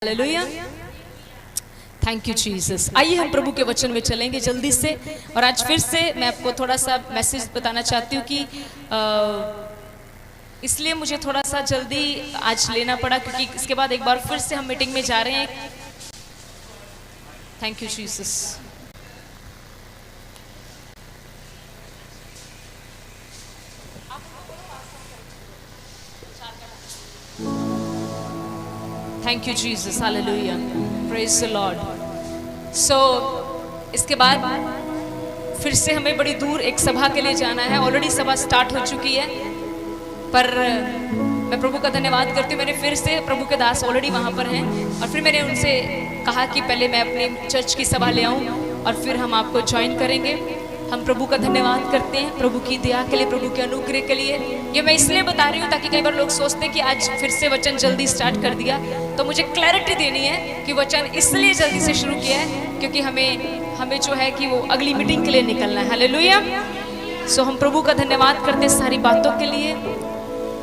Hallelujah, thank you Jesus. आइए हम प्रभु के वचन में चलेंगे जल्दी से। और आज फिर से मैं आपको थोड़ा सा मैसेज बताना चाहती हूँ कि इसलिए मुझे थोड़ा सा जल्दी आज लेना पड़ा क्योंकि इसके बाद एक बार फिर से हम मीटिंग में जा रहे हैं। Thank you Jesus. Thank you Jesus, hallelujah, praise the Lord. So इसके बाद फिर से हमें बड़ी दूर एक सभा के लिए जाना है। ऑलरेडी सभा स्टार्ट हो चुकी है, पर मैं प्रभु का धन्यवाद करती हूँ। मैंने फिर से प्रभु के दास ऑलरेडी वहाँ पर हैं और फिर मैंने उनसे कहा कि पहले मैं अपनी चर्च की सभा ले आऊँ और फिर हम आपको ज्वाइन करेंगे। हम प्रभु का धन्यवाद करते हैं, प्रभु की दया के लिए, प्रभु के अनुग्रह के लिए। ये मैं इसलिए बता रही हूँ ताकि कई बार लोग सोचते हैं कि आज फिर से वचन जल्दी स्टार्ट कर दिया, तो मुझे क्लैरिटी देनी है कि वचन इसलिए जल्दी से शुरू किया है क्योंकि हमें जो है कि वो अगली मीटिंग के लिए निकलना है। हालेलुया। सो हम प्रभु का धन्यवाद करते हैं सारी बातों के लिए।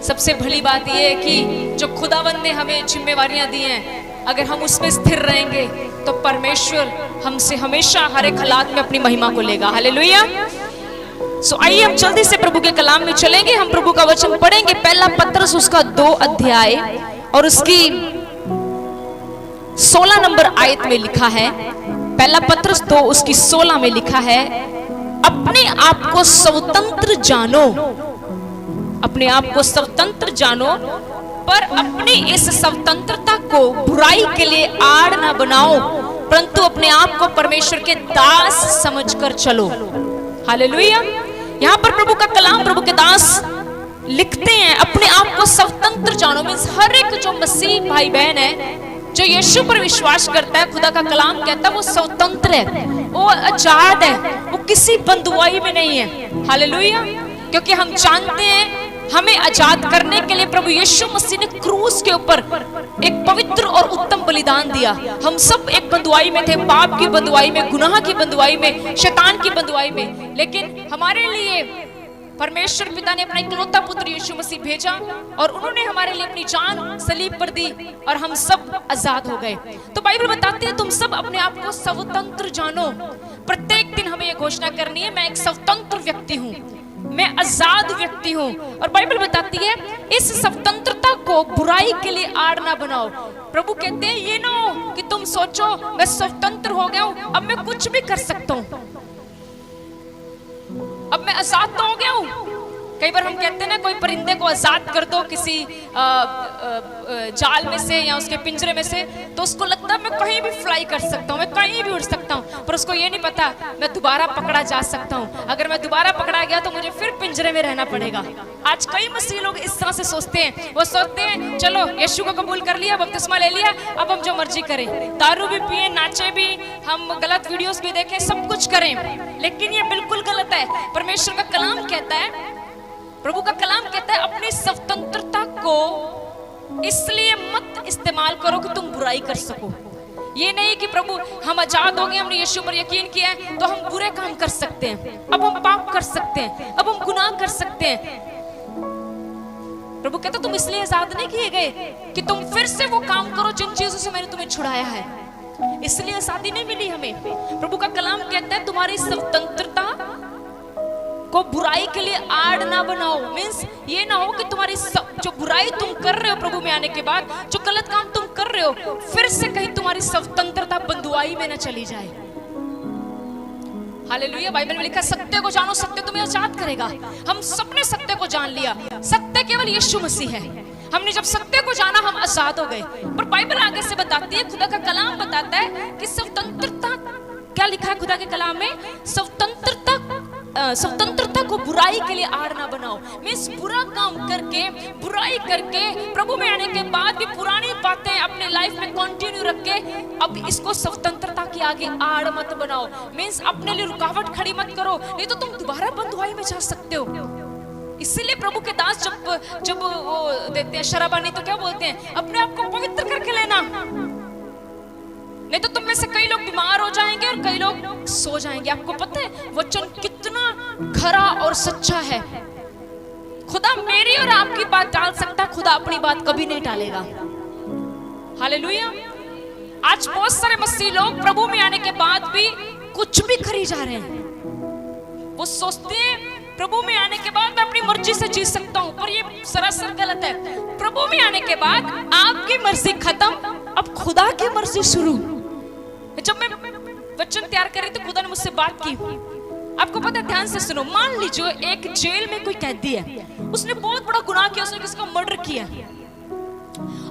सबसे बड़ी बात यह है कि जो खुदावंद ने हमें जिम्मेवारियां दी हैं, अगर हम उसमें स्थिर रहेंगे तो परमेश्वर हमसे हमेशा हर एक हालात में अपनी महिमा को लेगा। हालेलुया। सो आइए हम जल्दी से प्रभु के कलाम में चलेंगे। हम प्रभु का वचन पढ़ेंगे। पहला पत्रस उसका 2 अध्याय और उसकी 16 नंबर आयत में लिखा है। पहला पत्रस 2 उसकी 16 में लिखा है, अपने आप को स्वतंत्र जानो, अपने आप को स्वतंत्र जानो, पर अपनी इस स्वतंत्रता को बुराई के लिए आड़ ना बनाओ, परंतु अपने आप को परमेश्वर के दास समझकर चलो। हालेलुया। यहाँ पर प्रभु का कलाम, प्रभु के दास लिखते हैं अपने आप को स्वतंत्र जानो। मीन्स हर एक जो मसीह भाई बहन है, जो यीशु पर विश्वास करता है, खुदा का कलाम कहता है वो स्वतंत्र है, वो आजाद है, वो किसी बंधुआई में नहीं है। हालेलुया। क्योंकि हम जानते हैं हमें आजाद करने के लिए प्रभु यीशु मसीह ने क्रूस के ऊपर एक पवित्र और उत्तम बलिदान दिया। हम सब एक बंधुआई में थे, पाप की बंधुआई में, गुनाह की बंधुआई में, शैतान की बंधुआई में, लेकिन हमारे लिए परमेश्वर पिता ने अपना इकलौता पुत्र यीशु मसीह भेजा और उन्होंने हमारे लिए अपनी जान सलीब पर दी और हम सब आजाद हो गए। तो बाइबल बताते हैं तुम सब अपने आप को स्वतंत्र जानो। प्रत्येक दिन हमें यह घोषणा करनी है, मैं एक स्वतंत्र व्यक्ति हूँ, मैं आजाद व्यक्ति हूँ। और बाइबल बताती है इस स्वतंत्रता को बुराई के लिए आड़ ना बनाओ। प्रभु कहते हैं ये ना हो कि तुम सोचो मैं स्वतंत्र हो गया हूँ, अब मैं कुछ भी कर सकता हूँ, अब मैं आजाद तो हो गया हूँ। कई बार हम कहते हैं ना, कोई परिंदे को आजाद कर दो किसी जाल में से या उसके पिंजरे में से, तो उसको लगता है मैं कहीं भी फ्लाई कर सकता हूँ, मैं कहीं भी उड़ सकता हूँ, पर उसको ये नहीं पता मैं दोबारा पकड़ा जा सकता हूँ। अगर मैं दोबारा पकड़ा गया तो मुझे फिर पिंजरे में रहना पड़ेगा। आज कई मसीह लोग इस तरह से सोचते हैं। वो सोचते हैं चलो यीशु को कबूल कर लिया, बपतिस्मा ले लिया, अब हम जो मर्जी करें, दारू भी पिए, नाचे भी, हम गलत वीडियोस भी देखें, सब कुछ करें, लेकिन ये बिल्कुल गलत है। परमेश्वर का कलाम कहता है, प्रभु का कलाम कहता है अपनी स्वतंत्रता को इसलिए मत इस्तेमाल करो कि तुम बुराई कर सको। ये नहीं कि प्रभु हम आजाद हो गए, हमने यीशु पर यकीन किया है तो हम बुरे काम कर सकते हैं, अब हम पाप कर सकते हैं, अब हम गुनाह कर सकते हैं। प्रभु कहता तुम इसलिए आजाद नहीं किए गए कि तुम फिर से वो काम करो जिन चीजों से मैंने तुम्हें छुड़ाया है, इसलिए आजादी नहीं मिली हमें। प्रभु का कलाम कहता है तुम्हारी स्वतंत्रता को बुराई के लिए आड़ ना बनाओ। मीन्स ये ना हो कि तुम्हारी जो बुराई तुम कर रहे हो प्रभु में आने के बाद, जो गलत काम तुम कर रहे हो, फिर से कहीं तुम्हारी स्वतंत्रता बंधुआई में ना चली जाए। हालेलुया। बाइबल में लिखा सत्य को जानो, सत्य तुम्हें आजाद करेगा। हम सबने सत्य को जान लिया, सत्य केवल यीशु मसीह है। हमने जब सत्य को जाना हम आजाद हो गए। पर बाइबल आगे से बताती है, खुदा का कलाम बताता है कि स्वतंत्रता क्या लिखा है खुदा के कलाम में, स्वतंत्रता को बुराई के लिए आड़ ना बनाओ। मीन्स बुरा काम करके, बुराई करके, प्रभु में आने के बाद भी पुरानी बातें अपने लाइफ में कंटिन्यू रख के अब इसको स्वतंत्रता के आगे आड़ मत बनाओ। मीन्स अपने लिए रुकावट खड़ी मत करो, नहीं तो तुम दोबारा बंधुआई में जा सकते हो। इसीलिए प्रभु के दास जब वो देते हैं शराबानी, तो क्या बोलते हैं, अपने आप को पवित्र करके लेना, नहीं तो तुम में से कई लोग बीमार हो जाएंगे और कई लोग सो जाएंगे। आपको पता है वचन कितना खरा और सच्चा है। खुदा मेरी और आपकी बात टाल सकता, खुदा अपनी बात कभी नहीं टालेगा। हालेलुया। आज बहुत सारे मसीह लोग प्रभु में आने के बाद भी कुछ भी करी जा रहे हैं। वो सोचते हैं प्रभु में आने के बाद मैं अपनी मर्जी से जी सकता हूं, पर ये सरासर गलत है। प्रभु में आने के बाद आपकी मर्जी खत्म, अब खुदा की मर्जी शुरू। जब मैं वचन तैयार कर रही थी, खुदा ने मुझसे बात की। आपको पता है, ध्यान से सुनो। मान लीजिए एक जेल में कोई कैदी है, उसने बहुत बड़ा गुनाह किया, उसने किसी का मर्डर किया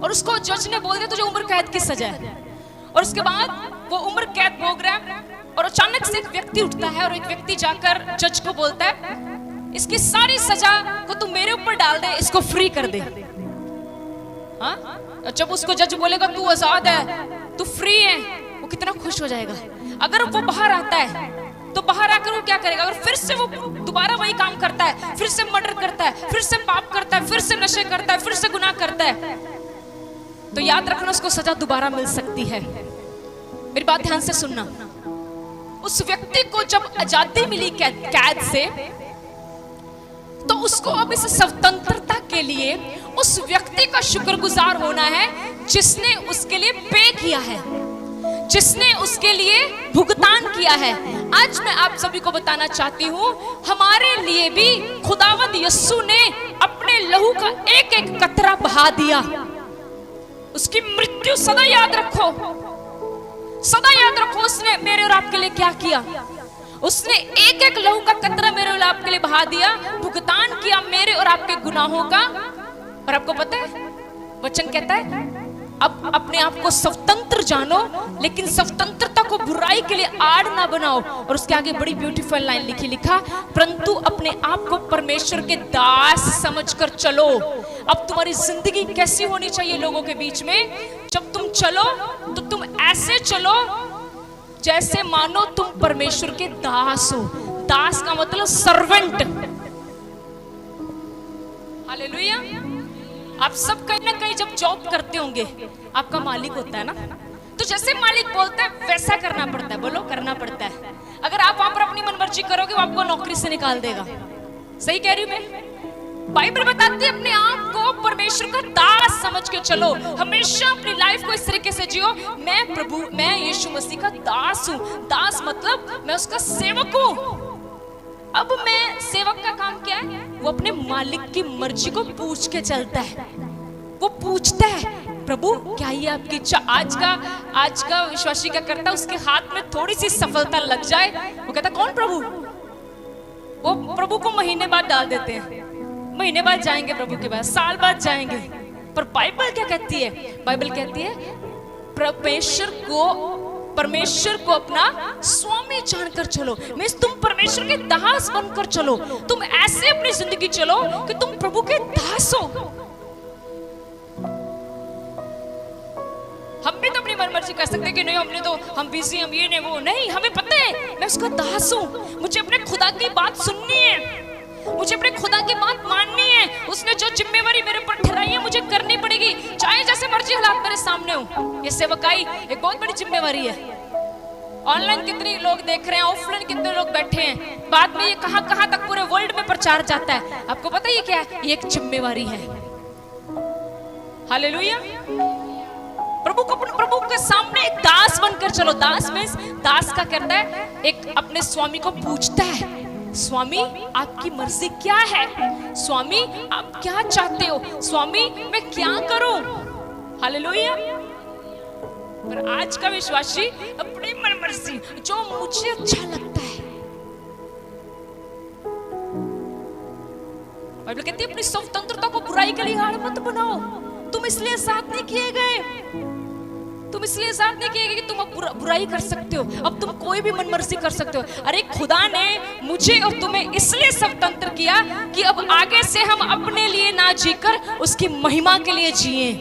और उसको जज ने बोल दिया तुझे उम्र कैद की सजा है। और उसके बाद वो उम्र कैद भोग रहा है और अचानक से एक व्यक्ति उठता है और एक व्यक्ति जाकर जज को बोलता है इसकी सारी सजा को तू मेरे ऊपर डाल दे, इसको फ्री कर दे। हाँ, जब उसको जज बोलेगा तू आजाद है, तू फ्री है, वो कितना खुश हो जाएगा। अगर वो बाहर आता है तो बाहर आकर वो क्या करेगा? अगर फिर से वो दोबारा वही काम करता है, फिर से मर्डर करता है, फिर से पाप करता है, फिर से नशे करता है, फिर से गुनाह करता है, तो याद रखना उसको सजा दोबारा मिल सकती है। मेरी बात ध्यान से सुनना। उस व्यक्ति को जब आजादी मिली कैद से, तो उसको अब इस स्वतंत्रता के लिए उस व्यक्ति का शुक्रगुजार होना है जिसने उसके लिए पे किया है, जिसने उसके लिए भुगतान किया है। आज मैं आप सभी को बताना चाहती हूं, हमारे लिए भी खुदावंद यीशु ने अपने लहू का एक एक कतरा बहा दिया। उसकी मृत्यु सदा याद रखो, सदा याद रखो, उसने मेरे और आपके लिए क्या किया। उसने एक एक लहू का कतरा मेरे और आपके लिए बहा दिया, भुगतान किया मेरे और आपके गुनाहों का। और आपको पता है वचन कहता है अब अपने आप को स्वतंत्र जानो, लेकिन स्वतंत्रता को बुराई के लिए आड़ ना बनाओ। और उसके आगे बड़ी ब्यूटीफुल लाइन लिखा, परंतु अपने आप को परमेश्वर के दास समझकर चलो। अब तुम्हारी जिंदगी कैसी होनी चाहिए लोगों के बीच में? जब तुम चलो तो तुम ऐसे चलो जैसे मानो तुम परमेश्वर के दास हो। दास का मतलब सर्वेंट। हालेलुया। आप सब कहीं ना कहीं जब जॉब करते होंगे, आपका मालिक होता है ना, तो जैसे मालिक बोलता है वैसा करना पड़ता है। बोलो, करना पड़ता है। अगर आप वहां पर अपनी मनमर्जी करोगे, वो आपको नौकरी से निकाल देगा। सही कह रही हूं मैं? बाइबल बताती है अपने आप को परमेश्वर का दास समझ के चलो। हमेशा अपनी लाइफ को इस तरीके से जियो, मैं यीशु मसीह का दास हूं। दास मतलब मैं उसका सेवक हूं। अब मैं सेवक का काम क्या है? वो अपने मालिक की मर्जी को पूछ के चलता है। वो पूछता है प्रभु क्या ये आपकी इच्छा? आज का विश्वासी क्या करता है? उसके हाथ में थोड़ी सी सफलता लग जाए, वो कहता कौन प्रभु? वो प्रभु को महीने बाद डाल देते हैं। महीने बाद जाएंगे प्रभु के पास, साल बाद जाएंगे। पर बाइबल क्या कहती है? बाइबल कहती है परमेश्वर को अपना स्वामी जानकर चलो। मींस तुम परमेश्वर के दास बनकर चलो। तुम ऐसे अपनी जिंदगी चलो कि तुम प्रभु के दास हो। हम भी तो अपनी मनमर्जी कर सकते हैं कि नहीं, हम बिजी, हम ये नहीं वो नहीं। हमें पता है मैं उसका दास हूं। मुझे अपने खुदा की बात सुननी है, मुझे अपने खुदा की बात माननी है। उसने जो जिम्मेवारी मेरे ऊपर ठहराई है मुझे करनी पड़ेगी, चाहे जैसे मर्जी हालात मेरे सामने हो। ये सेवकाई एक बहुत बड़ी जिम्मेवारी है। ऑनलाइन कितने लोग देख रहे हैं, ऑफलाइन कितने लोग बैठे हैं, बाद में ये कहां तक पूरे वर्ल्ड में प्रचार जाता है। आपको पता है ये क्या है? ये एक जिम्मेवारी है। हालेलुया। प्रभु के सामने एक दास बनकर चलो। दास मींस दास का करता है एक अपने स्वामी को पूछता है, स्वामी आपकी मर्जी क्या है? स्वामी आप क्या चाहते हो? स्वामी मैं क्या करूं? हालेलुया। पर आज का विश्वासी अपनी मनमर्जी, जो मुझे अच्छा लगता है। बाइबल कहती है अपनी स्वतंत्रता को बुराई के लिए आड़ मत बनाओ। तुम इसलिए साथ नहीं किए गए, तुम इसलिए आजाद नहीं किए कि तुम अब बुराई कर सकते हो। अब तुम कोई भी मनमर्जी कर सकते हो। अरे खुदा ने मुझे और तुम्हें इसलिए स्वतंत्र किया कि अब आगे से हम अपने लिए ना जीकर उसकी महिमा के लिए जिए।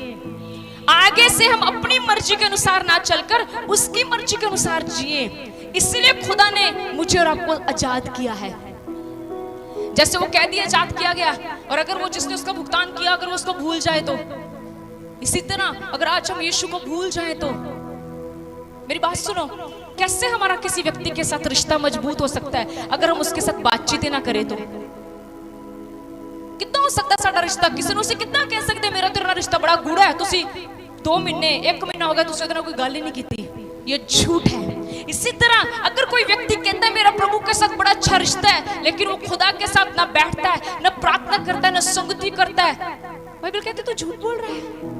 आगे से हम अपनी मर्जी के अनुसार ना चलकर उसकी मर्जी के अनुसार जिए। इसलिए खुदा ने मुझे और आपको आजाद किया है। जैसे वो कैदी आजाद किया गया, और अगर वो जिसने उसका भुगतान किया अगर वो उसको भूल जाए तो, इसी तरह अगर आज हम यीशु को भूल जाएं तो, मेरी बात सुनो, कैसे हमारा किसी व्यक्ति के साथ रिश्ता मजबूत हो सकता है अगर हम उसके साथ बातचीत ना करें तो? कितना हो सकता है साडा रिश्ता? किसी ने उसे कितना कह सकते मेरा तेरा रिश्ता बड़ा गूढ़ा है, तुसी 2 महीने 1 महीना हो गया दूसरे दिन कोई गाली नहीं की थी, ये झूठ है। इसी तरह अगर कोई व्यक्ति कहता है मेरा प्रभु के साथ बड़ा अच्छा रिश्ता है, लेकिन वो खुदा के साथ ना बैठता है, ना प्रार्थना करता है, ना संगति करता है, बाइबल कहती है तू झूठ बोल रहा है।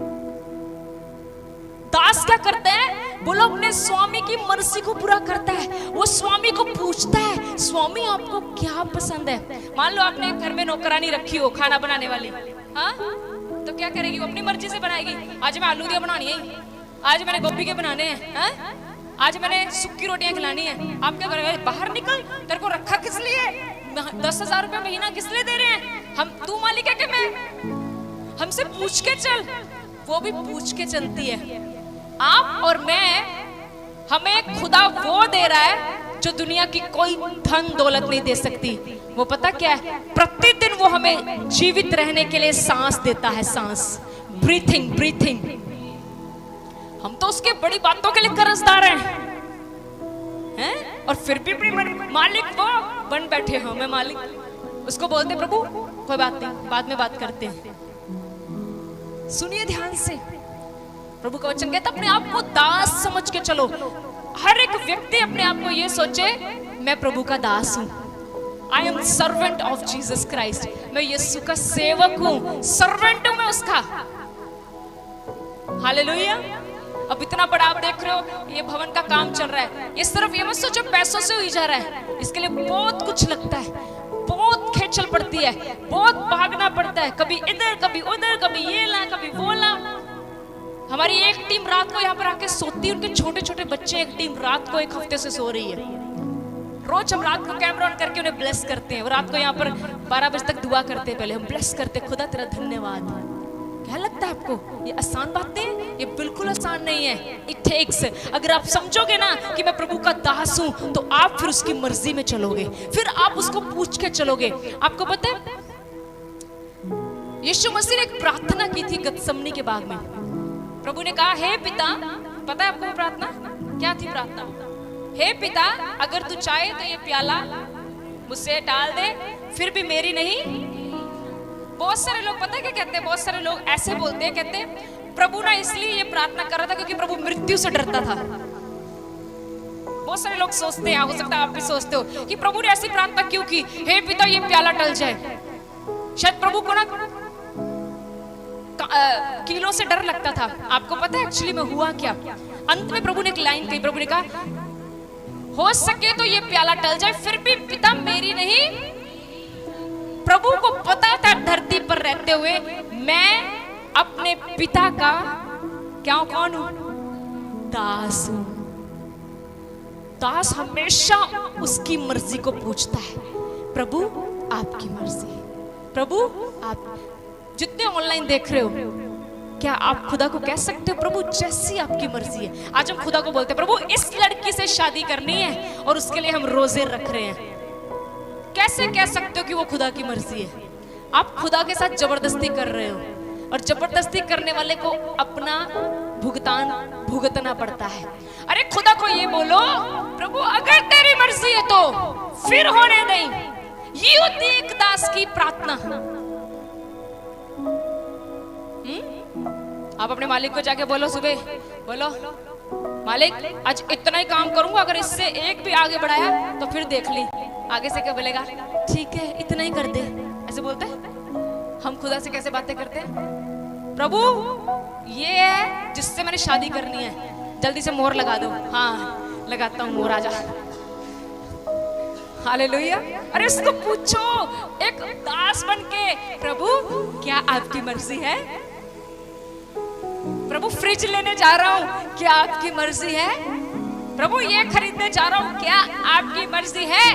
दास क्या करता है, बोलो अपने स्वामी की मर्जी को पूरा करता है। वो स्वामी को पूछता है स्वामी आपको क्या पसंद है। मान लो आपने घर में नौकरानी रखी हो खाना बनाने वाली, हाँ तो क्या करेगी वो? अपनी मर्जी से बनाएगी। आज मैं आलू दिया बनानी है, आज मैंने गोभी के बनाने हैं, हाँ? आज मैंने सूखी रोटियां खिलानी है। आप क्या करेंगे? बाहर निकल, तेरे को रखा किस लिए? 10,000 रुपए महीना किस लिए दे रहे हैं हम? तू मालिक है कि मैं? हमसे पूछ के चल। वो भी पूछ के चलती है। आप और मैं, हमें खुदा वो दे रहा है जो दुनिया की कोई धन दौलत नहीं दे सकती। वो पता क्या है? प्रतिदिन वो हमें जीवित रहने के लिए सांस देता है, सांस, ब्रीथिंग, ब्रीथिंग। हम तो उसके बड़ी बातों के लिए कर्जदार हैं? और फिर भी मालिक वो बन बैठे हो, मैं मालिक। उसको बोलते प्रभु कोई बात नहीं, बाद में बात करते हैं। सुनिए ध्यान से, प्रभु का वचन कहता अपने आप को दास समझ के चलो। हर एक व्यक्ति अपने आप को ये सोचे मैं प्रभु का दास हूं। I am servant of Jesus Christ. मैं यीशु का सेवक हूं, सर्वेंट हूं मैं उसका। हालेलुया। अब इतना बड़ा आप देख रहे हो, ये भवन का काम चल रहा है। ये सिर्फ ये मत सोचो पैसों से हुई जा रहा है। इसके लिए बहुत कुछ लगता है, बहुत खेचल पड़ती है, बहुत भागना पड़ता है। कभी इधर, कभी उधर, कभी ये ला, कभी वो ला। हमारी एक टीम रात को यहाँ पर आके सोती है, उनके छोटे छोटे बच्चे। एक टीम रात को 1 हफ्ते से सो रही है। रोज हम रात को कैमरा ऑन करके उन्हें ब्लेस करते हैं। और रात को यहाँ पर 12 बजे तक दुआ करते हैं। पहले हम ब्लेस करते, खुदा तेरा धन्यवाद। क्या लगता है आपको ये आसान बातें हैं? ये बिल्कुल आसान नहीं है। इट टेक्स, अगर आप समझोगे ना कि मैं प्रभु का दास हूं, तो आप फिर उसकी मर्जी में चलोगे, फिर आप उसको पूछ के चलोगे। आपको पता है यीशु मसीह ने एक प्रार्थना की थी गतसमनी के बाग में। प्रभु ने कहा हे पिता, पता है आपको प्रार्थना क्या थी? प्रार्थना, हे पिता अगर तू चाहे तो ये प्याला मुझसे टाल दे, फिर भी मेरी नहीं। बहुत सारे लोग पता है क्या कहते हैं? बहुत सारे लोग ऐसे बोलते हैं, कहते हैं प्रभु ना इसलिए ये प्रार्थना कर रहा था क्योंकि प्रभु मृत्यु से डरता था। बहुत सारे लोग सोचते हैं, हो सकता है आप भी सोचते हो कि प्रभु ने ऐसी प्रार्थना क्यों की, हे पिता ये प्याला टल जाए। शायद प्रभु को ना कीलों से डर लगता था। आपको पता है एक्चुअली में हुआ क्या? अंत में प्रभु ने एक लाइन कही। प्रभु ने कहा हो सके तो ये प्याला टल जाए, फिर भी पिता मेरी नहीं। प्रभु को पता था धरती पर रहते हुए मैं अपने पिता का क्या कौन हूं? दास हूं। दास हमेशा उसकी मर्जी को पूछता है। प्रभु आपकी मर्जी। प्रभु आप जितने ऑनलाइन देख रहे हो, क्या आप खुदा को कह सकते हो प्रभु जैसी आपकी मर्जी है? आज हम खुदा को बोलते हैं प्रभु इस लड़की से शादी करनी है और उसके लिए हम रोजे रख रहे हैं। कैसे कह सकते हो कि वो खुदा की मर्जी है? आप खुदा के साथ जबरदस्ती कर रहे हो, और जबरदस्ती करने वाले को अपना भुगतान भुगतना पड़ता है। अरे खुदा को ये बोलो प्रभु अगर तेरी मर्जी है तो फिर होने नहीं। ये होती एक दास की प्रार्थना। आप अपने मालिक को जाके बोलो, सुबह बोलो मालिक आज इतना ही काम करूंगा, अगर इससे एक भी आगे बढ़ाया तो फिर देख ली। आगे से क्या बोलेगा? ठीक है इतना ही कर दे। ऐसे बोलते हैं हम खुदा से। कैसे बातें करते हैं? प्रभु ये है जिससे मैंने शादी करनी है, जल्दी से मोहर लगा दो। हाँ लगाता हूँ मोहर, आजा। हालेलुया। अरे इसको पूछो एक दास बन के, प्रभु क्या आपकी मर्जी है? प्रभु फ्रिज लेने जा रहा हूं, क्या आपकी मर्जी है? प्रभु ये खरीदने जा रहा हूं, क्या आपकी मर्जी है?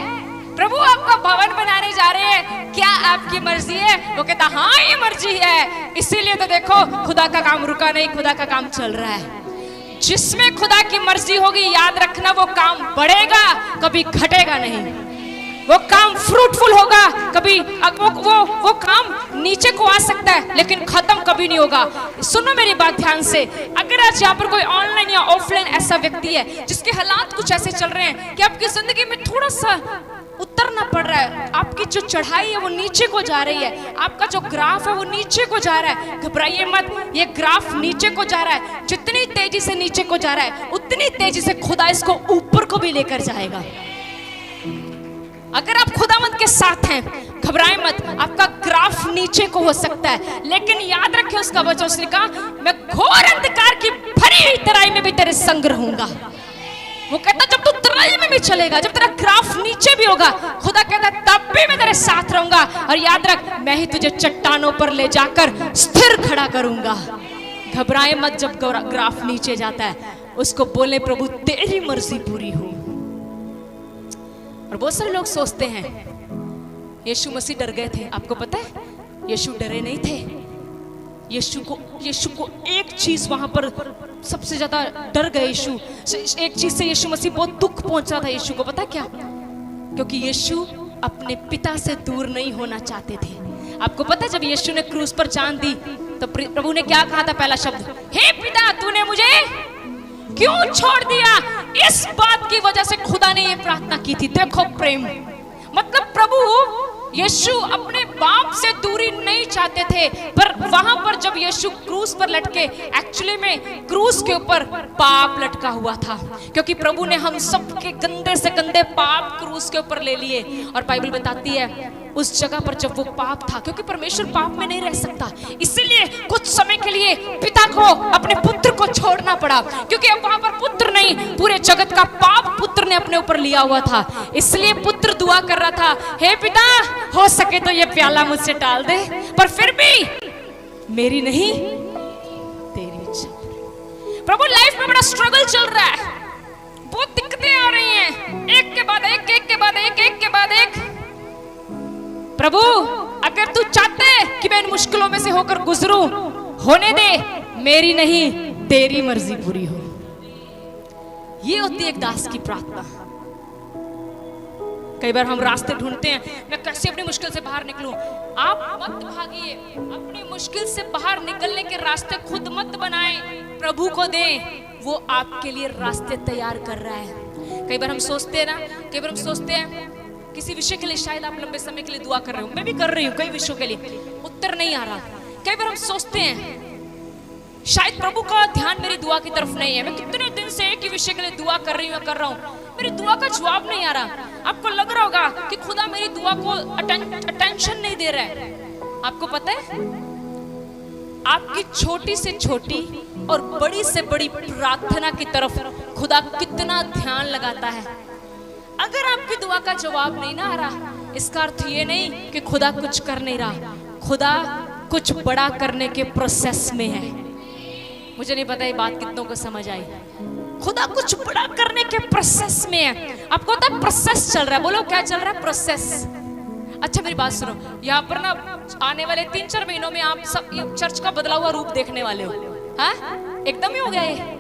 प्रभु आपका भवन बनाने जा रहे हैं, क्या आपकी मर्जी है? वो कहता हाँ ये मर्जी है। इसीलिए तो देखो खुदा का काम रुका नहीं, खुदा का काम चल रहा है। जिसमें खुदा की मर्जी होगी याद रखना वो काम बढ़ेगा, कभी घटेगा नहीं। वो काम फ्रूटफुल होगा, कभी वो काम नीचे को आ सकता है लेकिन खत्म कभी नहीं होगा। सुनो मेरी बात ध्यान से, अगर आज यहाँ पर कोई ऑनलाइन या ऑफलाइन ऐसा व्यक्ति है जिसके हालात कुछ ऐसे चल रहे हैं कि आपकी जिंदगी में थोड़ा सा उतरना पड़ रहा है, आपकी जो चढ़ाई है वो नीचे को जा रही है, आपका जो ग्राफ है वो नीचे को जा रहा है, घबराइए मत, ये ग्राफ नीचे को जा रहा है। जितनी तेजी से नीचे को जा रहा है उतनी तेजी से खुदा इसको ऊपर को भी लेकर जाएगा। अगर आप खुदावंद के साथ हैं, घबराए मत, आपका ग्राफ नीचे को हो सकता है, लेकिन याद रखें उसका वचन, उसने कहा मैं घोर अंधकार की भरी हुई तराई में भी तेरे संग रहूंगा। वो कहता जब तू तराई में भी चलेगा, जब तेरा ग्राफ नीचे भी होगा, खुदा कहता तब भी मैं तेरे साथ रहूंगा। और याद रख, मैं ही तुझे चट्टानों पर ले जाकर स्थिर खड़ा करूंगा। घबराए मत, जब ग्राफ नीचे जाता है उसको बोले प्रभु तेरी मर्जी पूरी हो। और बहुत सारे लोग सोचते हैं यीशु मसीह डर गए थे, आपको पता है यीशु डरे नहीं थे। यीशु को एक चीज वहां पर सबसे ज्यादा डर गए यीशु, एक चीज से यीशु मसीह बहुत दुख पहुंचा था यीशु को, पता क्या? क्योंकि यीशु अपने पिता से दूर नहीं होना चाहते थे। आपको पता है जब यीशु ने क्रूस पर जान दी तो प्रभु ने क्या कहा था? पहला शब्द, हे पिता तूने मुझे क्यों छोड़ दिया? इस बात की वजह से खुदा ने ये प्रार्थना की थी। देखो प्रेम, मतलब प्रभु यीशु अपने बाप से दूरी नहीं चाहते थे, पर वहां पर जब यीशु क्रूस पर लटके, एक्चुअली में क्रूस के ऊपर पाप लटका हुआ था, क्योंकि प्रभु ने हम सबके गंदे से गंदे पाप क्रूस के ऊपर ले लिए। और बाइबल बताती है उस जगह पर जब वो पाप था, क्योंकि परमेश्वर पाप में नहीं रह सकता, इसीलिए कुछ समय के लिए पिता को अपने पुत्र को छोड़ना पड़ा, क्योंकि अब वहां पर पुत्र नहीं, पूरे जगत का पाप पुत्र ने अपने ऊपर लिया हुआ था। इसलिए पुत्र दुआ कर रहा था, हे पिता हो सके तो ये प्याला मुझसे टाल दे, पर फिर भी मेरी नहीं तेरी इच्छा। प्रभु लाइफ में बड़ा स्ट्रगल चल रहा है, बहुत दिक्कतें आ रही हैं, एक के बाद एक, एक के बाद एक, एक के बाद एक। प्रभु अगर तू चाहते कि मैं इन मुश्किलों में से होकर गुजरूं, होने दे, मेरी नहीं तेरी मर्जी पूरी हो। ये होती है एक दास की प्रार्थना। कई बार हम रास्ते ढूंढते हैं, मैं कैसे अपनी मुश्किल से बाहर निकलूं। आप मत भागिए, अपनी मुश्किल से बाहर निकलने के रास्ते खुद मत बनाएं, प्रभु को दें, वो आपके लिए रास्ते तैयार कर रहा है। कई बार हम सोचते हैं ना, कई बार हम सोचते हैं किसी विषय के लिए शायद आप लंबे समय के लिए दुआ कर रहे हो, मैं भी कर रही हूँ कई विषयों के लिए, उत्तर नहीं आ रहा। कई बार हम सोचते हैं शायद प्रभु का ध्यान मेरी दुआ की तरफ नहीं है, मैं कितने दिन से एक ही विषय के लिए दुआ कर रही हूँ, कर रहा हूँ, मेरी दुआ का जवाब नहीं आ रहा। आपको लग रहा होगा कि खुदा मेरी दुआ को अटेंशन नहीं दे रहा है। आपको पता है आपकी छोटी से छोटी और बड़ी से बड़ी प्रार्थना की तरफ खुदा कितना ध्यान लगाता है। अगर आपकी दुआ का जवाब नहीं ना आ रहा, इसका अर्थ ये नहीं कि खुदा कुछ कर नहीं रहा, खुदा कुछ बड़ा करने के प्रोसेस में है। मुझे नहीं पता ये बात कितनों को समझ आई। खुदा कुछ बड़ा करने के प्रोसेस में है। आपको पता है प्रोसेस चल रहा है, बोलो क्या चल रहा है? प्रोसेस। अच्छा मेरी बात सुनो, यहाँ पर ना आने वाले 3-4 महीनों में आप सब चर्च का बदला हुआ रूप देखने वाले हो। हाँ एकदम ही हो गया, ये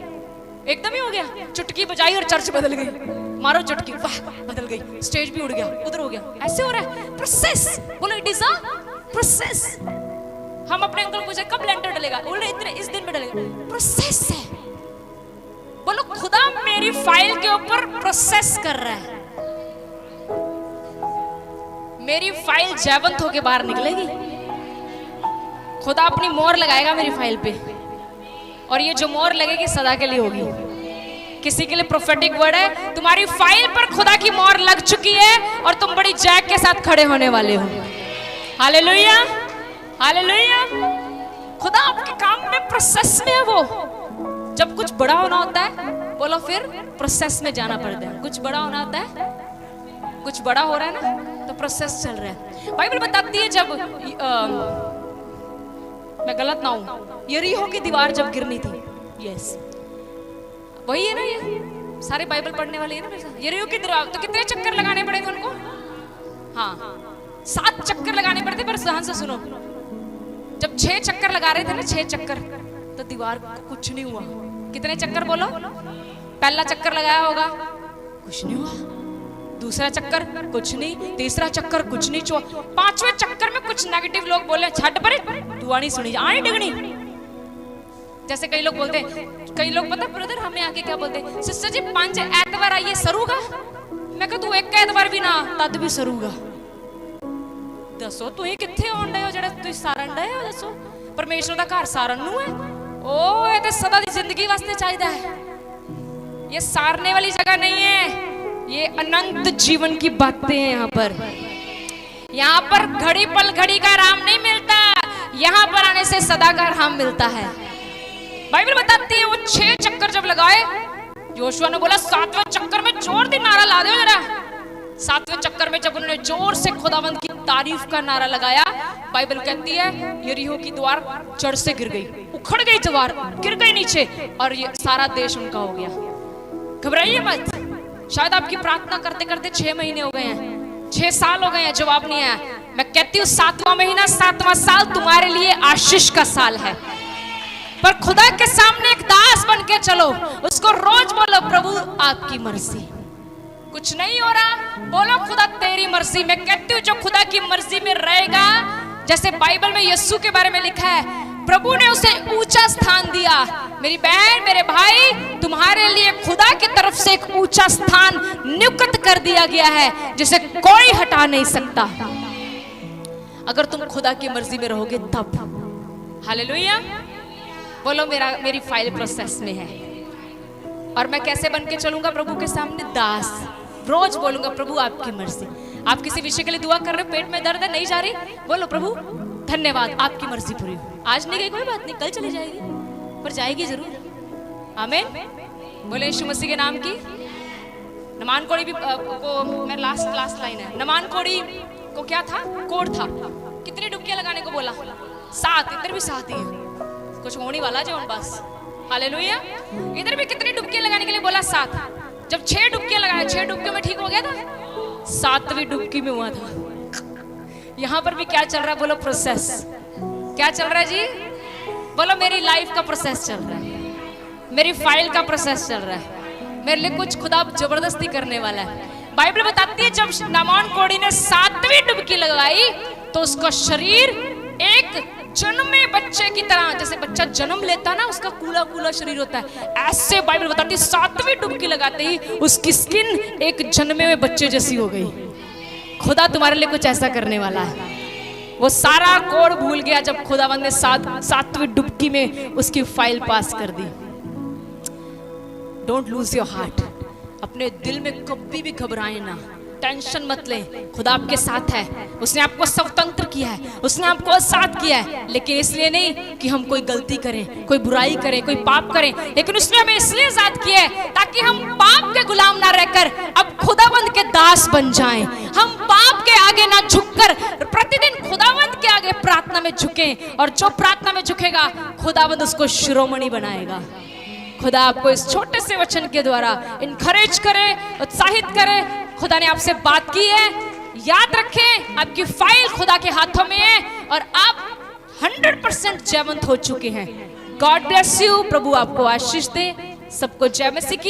एकदम ही हो गया, चुटकी बजाई और चर्च बदल गई, मारो चुटकी, वाह बदल गई, स्टेज भी उड़ गया, उधर हो गया, ऐसे हो रहा है। प्रोसेस, बोलो इट इज अ प्रोसेस। हम अपने अंकल पूछे कब लेंटर डलेगा, बोले इतने इस दिन में डलेगा, प्रोसेस है। बोलो खुदा मेरी फाइल के ऊपर प्रोसेस कर रहा है, मेरी फाइल जयवंत होके बाहर निकलेगी। खुदा अपनी मोहर लगाएगा मेरी फाइल पे, और ये जो मोहर लगेगी सदा के लिए होगी। किसी के लिए प्रोफेटिक वर्ड है, तुम्हारी फाइल पर खुदा की मोहर लग चुकी है और तुम बड़ी जैक के साथ खड़े होने वाले हो। Hallelujah, hallelujah. खुदा आपके काम में प्रोसेस में है। वो जब कुछ बड़ा होना होता है, बोलो फिर प्रोसेस में जाना पड़ता है। कुछ बड़ा होना होता है, कुछ बड़ा हो रहा है ना, तो प्रोसेस चल रहा है। बाइबल बताती है जब मैं गलत ना हूं, यरीहो की दीवार जब गिरनी थी, यस वही है ना, ये सारे बाइबल पढ़ने वाले हैं ना मेरे साथ। यरीहो की दीवार तो कितने चक्कर लगाने पड़े थे उनको? हाँ 7 चक्कर लगाने पड़ते। पर ध्यान से सुनो, जब 6 चक्कर लगा रहे थे ना, 6 चक्कर, तो दीवार को कुछ नहीं हुआ। कितने चक्कर बोलो? पहला चक्कर लगाया होगा, कुछ नहीं हुआ। दूसरा चक्कर कुछ नहीं, तीसरा चक्कर कुछ नहीं, 5वें चक्कर में कुछ नेगेटिव लोग बोले छट पर दुआ नहीं सुनी, आनी डिगनी। जैसे कई लोग बोलते हैं, कई लोग पता ब्रदर हमें आके क्या बोलते हैं, सिस्टर जी 5 एतवार आइए सरूगा। मैं कहा तू एक एतवार भी ना तद भी सरूगा। दसो तुसीं कित्थे आउण डए हो जेड़ा तुसीं सारन डए हो? दसो परमेश्वर दा घर सारन नूं है। ओ ये ते सदा दी जिंदगी वास्ते चाहिदा है। ये सारने वाली जगह नहीं है, ये अनंत जीवन की बातें हैं। यहाँ पर घड़ी पल घड़ी का आराम नहीं मिलता, यहाँ पर आने से सदा का आराम मिलता है। बाइबल बताती है वो 6 चक्कर जब लगाए, योशुआ ने बोला 7वें चक्कर में जोर दी नारा ला दो जरा। 7वें चक्कर में जब उन्होंने जोर से खुदावंद की तारीफ का नारा लगाया, बाइबल कहती है यरीहो की द्वार जड़ से गिर गई, उखड़ गई द्वार, गिर गई नीचे, और ये सारा देश उनका हो गया। घबराइए मत, शायद आपकी प्रार्थना करते करते 6 महीने हो गए हैं, 6 साल हो गए हैं, जवाब नहीं आया। मैं कहती हूँ 7वां महीना 7वां साल तुम्हारे लिए आशीष का साल है। पर खुदा के सामने एक दास बन के चलो, उसको रोज बोलो प्रभु आपकी मर्जी। कुछ नहीं हो रहा, बोलो खुदा तेरी मर्जी। मैं कहती हूँ जो खुदा की मर्जी में रहेगा, जैसे बाइबल में यीशु के बारे में लिखा है, प्रभु ने उसे ऊंचा स्थान दिया। मेरी बहन मेरे भाई, तुम्हारे लिए खुदा की तरफ से एक ऊंचा स्थान नियुक्त कर दिया गया है, जिसे कोई हटा नहीं सकता, अगर तुम खुदा की मर्जी में रहोगे तब। हालेलुया। बोलो मेरी फाइल प्रोसेस में है। और मैं कैसे बन के चलूंगा प्रभु के सामने? दास। रोज बोलूंगा प्रभु आपकी मर्जी। आप किसी विषय के लिए दुआ कर रहे हो, पेट में दर्द है, नहीं जा रही, बोलो प्रभु धन्यवाद आपकी मर्जी पूरी हो। आज नहीं गई कोई बात नहीं, कल चली जाएगी, पर जाएगी जरूर। आमीन। बोले यीशु मसीह के नाम की। नमान कोड़ी भी को मैं लास्ट लाइन है, नमान कोड़ी को क्या था? कोड था। कितनी डुबकियां लगाने को बोला? 7। इधर भी 7 ही है, कुछ होने वाला जो बस। हालेलुया। इधर भी कितनी डुबकियां लगाने के लिए बोला? 7। जब 6 डुबकियां लगाया, 6 डुबकियों में ठीक हो गया था, 7वीं डुबकी में हुआ था। यहां पर भी क्या चल रहा है? बोलो प्रोसेस। क्या चल रहा है जी? बोलो मेरी लाइफ का प्रोसेस चल रहा है, मेरी फाइल का प्रोसेस चल रहा है, मेरे लिए कुछ खुदा जबरदस्ती करने वाला है। बाइबल बताती है जब नामान कोड़ी ने 7वीं डुबकी लगाई तो उसका शरीर एक जन्मे बच्चे की तरह, जैसे बच्चा जन्म लेता ना, उसका कूला कूला शरीर होता है, ऐसे बाइबल बताती है 7वीं डुबकी लगाते ही उसकी स्किन एक जन्मे हुए बच्चे जैसी हो गई। खुदा तुम्हारे लिए कुछ ऐसा करने वाला है। वो सारा कोड भूल गया जब खुदावंद ने 7वीं डुबकी में उसकी फाइल पास कर दी। Don't lose your heart. अपने दिल में कभी भी घबराए ना, टेंशन मत लें, खुदा आपके साथ है। उसने आपको स्वतंत्र किया है, उसने आपको आजाद किया है, लेकिन इसलिए नहीं कि हम कोई गलती करें, कोई बुराई करें, कोई पाप करें, लेकिन उसने हमें इसलिए आजाद किया है ताकि हम पाप के गुलाम ना रहकर अब खुदावंद के दास बन जाएं। हम पाप के आगे ना झुककर प्रतिदिन खुदावंद के आगे प्रार्थना में झुकें, और जो प्रार्थना में झुकेगा खुदावंद उसको शिरोमणि बनाएगा। खुदा आपको इस छोटे से वचन के द्वारा इनकरेज करे, उत्साहित करे। खुदा ने आपसे बात की है, याद रखें आपकी फाइल खुदा के हाथों में है और आप 100% जयवंत हो चुके हैं। God bless you. प्रभु आपको आशीष दे। सबको जय मसीह की।